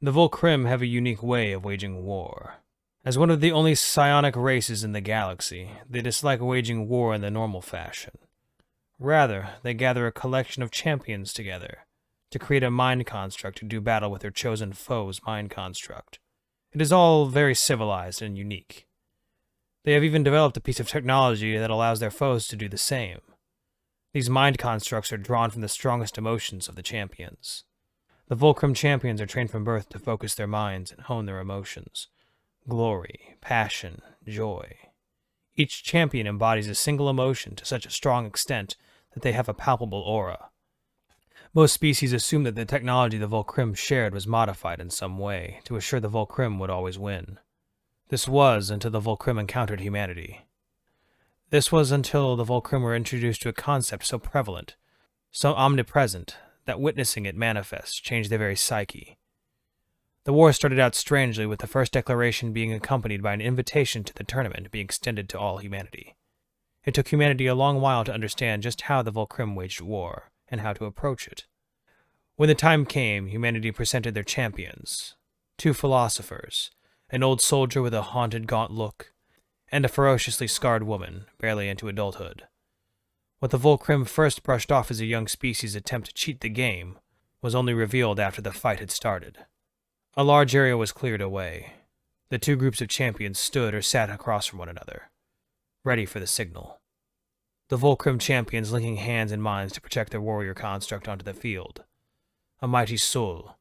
The Volcrim have a unique way of waging war. As one of the only psionic races in the galaxy, they dislike waging war in the normal fashion. Rather, they gather a collection of champions together to create a mind construct to do battle with their chosen foe's mind construct. It is all very civilized and unique. They have even developed a piece of technology that allows their foes to do the same. These mind constructs are drawn from the strongest emotions of the champions. The Volcrim champions are trained from birth to focus their minds and hone their emotions. Glory, passion, joy. Each champion embodies a single emotion to such a strong extent that they have a palpable aura. Most species assume that the technology the Volcrim shared was modified in some way to assure the Volcrim would always win. This was until the Volcrim encountered humanity. This was until the Volcrim were introduced to a concept so prevalent, so omnipresent, that witnessing it manifest changed their very psyche. The war started out strangely, with the first declaration being accompanied by an invitation to the tournament being extended to all humanity. It took humanity a long while to understand just how the Volcrim waged war, and how to approach it. When the time came, humanity presented their champions, 2 philosophers, an old soldier with a haunted, gaunt look, and a ferociously scarred woman, barely into adulthood. What the Volcrim first brushed off as a young species' attempt to cheat the game was only revealed after the fight had started. A large area was cleared away. The 2 groups of champions stood or sat across from one another, ready for the signal. The Volcrim champions linking hands and minds to project their warrior construct onto the field. A mighty soul,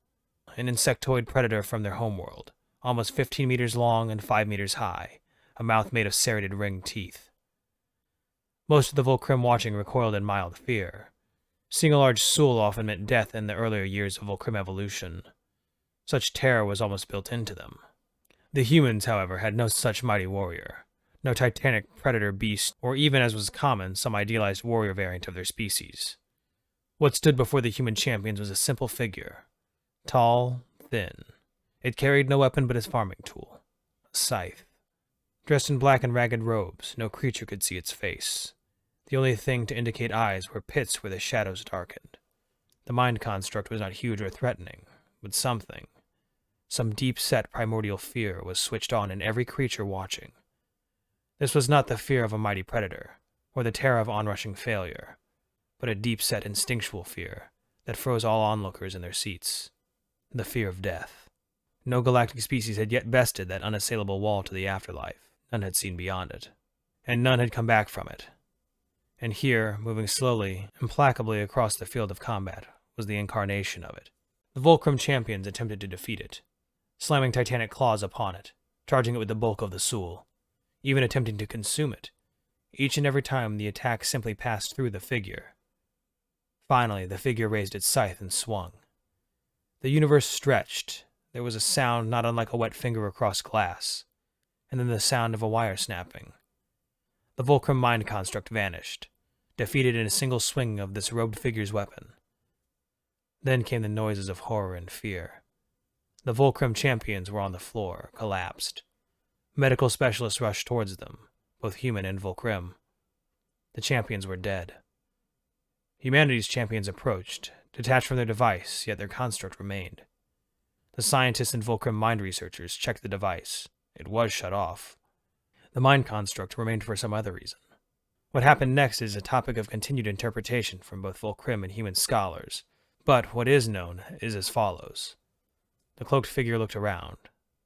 an insectoid predator from their homeworld, almost 15 meters long and 5 meters high, a mouth made of serrated ringed teeth. Most of the Volcrim watching recoiled in mild fear. Seeing a large soul often meant death in the earlier years of Volcrim evolution. Such terror was almost built into them. The humans, however, had no such mighty warrior, no titanic predator beast, or even, as was common, some idealized warrior variant of their species. What stood before the human champions was a simple figure, tall, thin. It carried no weapon but its farming tool, a scythe. Dressed in black and ragged robes, no creature could see its face. The only thing to indicate eyes were pits where the shadows darkened. The mind construct was not huge or threatening, but something. Some deep-set primordial fear was switched on in every creature watching. This was not the fear of a mighty predator, or the terror of onrushing failure, but a deep-set instinctual fear that froze all onlookers in their seats. The fear of death. No galactic species had yet bested that unassailable wall to the afterlife. None had seen beyond it, and none had come back from it. And here, moving slowly, implacably across the field of combat, was the incarnation of it. The Volcrim champions attempted to defeat it, slamming titanic claws upon it, charging it with the bulk of the soul, even attempting to consume it. Each and every time the attack simply passed through the figure. Finally, the figure raised its scythe and swung. The universe stretched. There was a sound not unlike a wet finger across glass, and then the sound of a wire snapping. The Volcrim mind construct vanished, defeated in a single swing of this robed figure's weapon. Then came the noises of horror and fear. The Volcrim champions were on the floor, collapsed. Medical specialists rushed towards them, both human and Volcrim. The champions were dead. Humanity's champions approached, detached from their device, yet their construct remained. The scientists and Volcrim mind researchers checked the device. It was shut off. The mind construct remained for some other reason. What happened next is a topic of continued interpretation from both Volcrim and human scholars, but what is known is as follows. The cloaked figure looked around,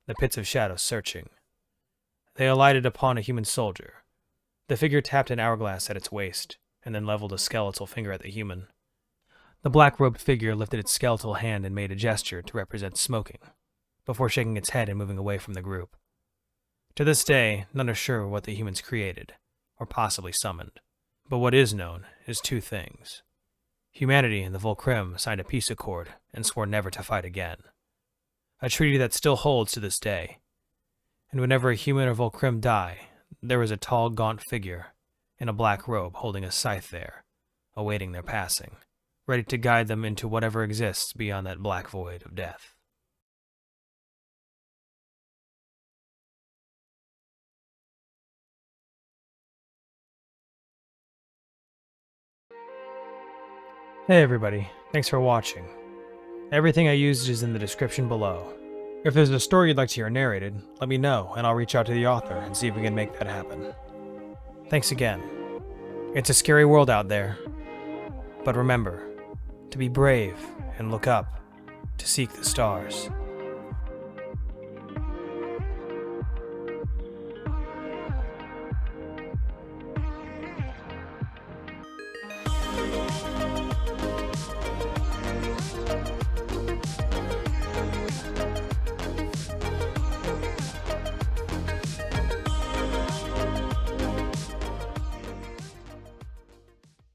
the pits of shadow searching. They alighted upon a human soldier. The figure tapped an hourglass at its waist, and then leveled a skeletal finger at the human. The black-robed figure lifted its skeletal hand and made a gesture to represent smoking, before shaking its head and moving away from the group. To this day, none are sure what the humans created, or possibly summoned. But what is known is 2 things. Humanity and the Volcrim signed a peace accord and swore never to fight again. A treaty that still holds to this day. And whenever a human or Volcrim die, there is a tall, gaunt figure in a black robe holding a scythe there, awaiting their passing, ready to guide them into whatever exists beyond that black void of death. Hey everybody, thanks for watching. Everything I used is in the description below. If there's a story you'd like to hear narrated, let me know and I'll reach out to the author and see if we can make that happen. Thanks again. It's a scary world out there. But remember, to be brave and look up, to seek the stars.